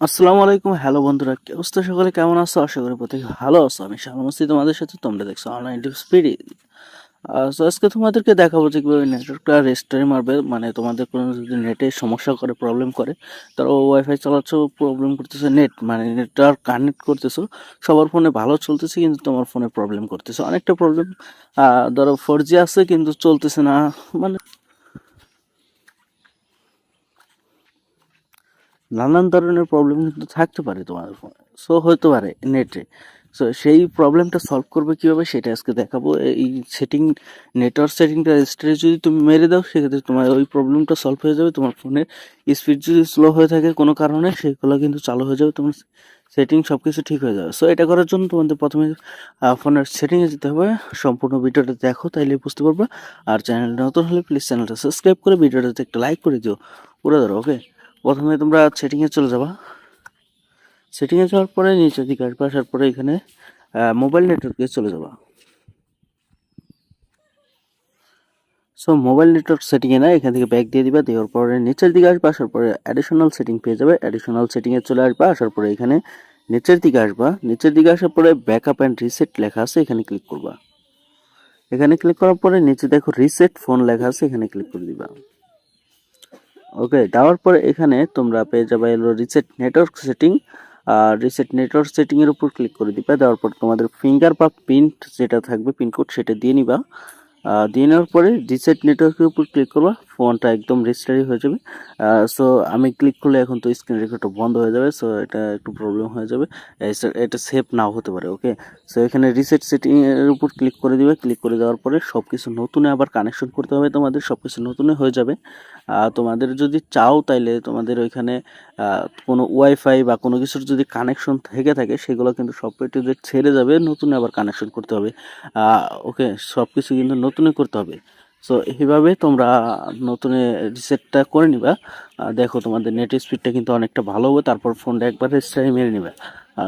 আসসালামু আলাইকুম, হ্যালো বন্ধুরা, কি অবস্থা? সকলে কেমন আছো? আশা করি প্রত্যেকে ভালো আছো। আমি শামীম আছি তোমাদের সাথে। তোমরা দেখছো অনলাইন স্পিড। সো আজকে তোমাদেরকে দেখাবো যে কিভাবে নেটওয়ার্কটা রেস্টারি মারবে। মানে তোমাদের কোনো যদি নেটে সমস্যা করে, প্রবলেম করে, ধরো ওয়াইফাই চালাচ্ছ, প্রবলেম করতেছে, নেট মানে নেটওয়ার্ক কানেক্ট করতেছো, সবার ফোনে ভালো চলতেছে কিন্তু তোমার ফোনে প্রবলেম করতেছে, অনেকটা প্রবলেম। ধরো 4G আছে কিন্তু চলতেছে না, মানে নানান ধরনের প্রবলেম কিন্তু থাকতে পারে তোমার ফোনে। সো হতে পারে নেটে। সো সেই প্রবলেমটা সলভ করবে কীভাবে সেটা আজকে দেখাবো। এই সেটিং, নেটওয়ার্ক সেটিংটা রেজিস্টারে যদি তুমি মেরে দাও, সেক্ষেত্রে তোমার ওই প্রবলেমটা সলভ হয়ে যাবে। তোমার ফোনের স্পিড যদি স্লো হয়ে থাকে কোনো কারণে, সেগুলো কিন্তু চালু হয়ে যাবে, তোমার সেটিং সব কিছু ঠিক হয়ে যাবে। সো এটা করার জন্য তোমাদের প্রথমে ফোনের সেটিংয়ে যেতে হবে। সম্পূর্ণ ভিডিওটা দেখো, তাইলে বুঝতে পারবা। আর চ্যানেলটা নতুন হলে প্লিজ চ্যানেলটা সাবস্ক্রাইব করে ভিডিওটাতে একটা লাইক করে দিও পুরো ধরো। ওকে, প্রথমে তোমরা সেটিংয়ে চলে যাবা। সেটিংয়ে যাওয়ার পরে নিচের দিকে আসবে, আসার পরে এখানে মোবাইল নেটওয়ার্কে চলে যাবা। সো মোবাইল নেটওয়ার্ক সেটিংয়ে না, এখান থেকে ব্যাক দিয়ে দিবা। দেওয়ার পরে নিচের দিকে আসবা, আসার পরে অ্যাডিশনাল সেটিং পেয়ে যাবে। অ্যাডিশনাল সেটিংয়ে চলে আসবা, আসার পরে এখানে নিচের দিকে আসবা। নিচের দিকে আসার পরে ব্যাকআপ অ্যান্ড রিসেট লেখা আছে, এখানে ক্লিক করবা। এখানে ক্লিক করার পরে নিচে দেখো রিসেট ফোন লেখা আছে, এখানে ক্লিক করে দিবা। ওকে, দেওয়ার পরে এখানে তোমরা পেয়ে যাবে এলো রিসেট নেটওয়ার্ক সেটিং। আর রিসেট নেটওয়ার্ক সেটিং এর উপর ক্লিক করে দিবা। দেওয়ার পর তোমাদের ফিঙ্গার বা প্রিন্ট যেটা থাকবে, পিনকোড, সেটা দিয়ে নিবা। দিয়ে নেওয়ার পরে রিসেট নেটওয়ার্কের উপর ক্লিক করবা, ফোনটা একদম রেজিস্টারি হয়ে যাবে। সো আমি ক্লিক করলে এখন তো স্ক্রিন রেকর্ডটা বন্ধ হয়ে যাবে, সো এটা একটু প্রবলেম হয়ে যাবে। এটা সেভ নাও হতে পারে। ওকে, সো এখানে রিসেট সেটিং এর উপর ক্লিক করে দিবে। ক্লিক করে দেওয়ার পরে সব কিছু নতুনে আবার কানেকশন করতে হবে তোমাদের, সব কিছু নতুনে হয়ে যাবে। তোমাদের যদি চাও তাইলে তোমাদের ওইখানে কোনো ওয়াইফাই বা কোনো কিছুর যদি কানেকশন থেকে থাকে, সেগুলো কিন্তু সব একটু ছেড়ে যাবে, নতুন আবার কানেকশন করতে হবে। ওকে, সব কিছু কিন্তু নতুনে করতে হবে। সো এইভাবে তোমরা নতুনে রিসেটটা করে নিবা। দেখো তোমাদের নেট স্পিডটা কিন্তু অনেকটা ভালো হবে। তারপর ফোনটা একবার রেজিস্টারে মেরে নিবে।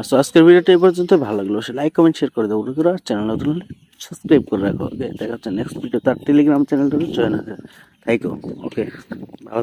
সো আজকের ভিডিওটা এই পর্যন্ত। ভালো লাগলো সে লাইক কমেন্ট শেয়ার করে দেবো বন্ধুরা। চ্যানেল নতুন হলে সাবস্ক্রাইব করে রাখো। ওকে, দেখা হচ্ছে নেক্সট ভিডিও। তার টেলিগ্রাম চ্যানেলটা জয়েন হয়ে যায়। Thank you. ওকে, ভালো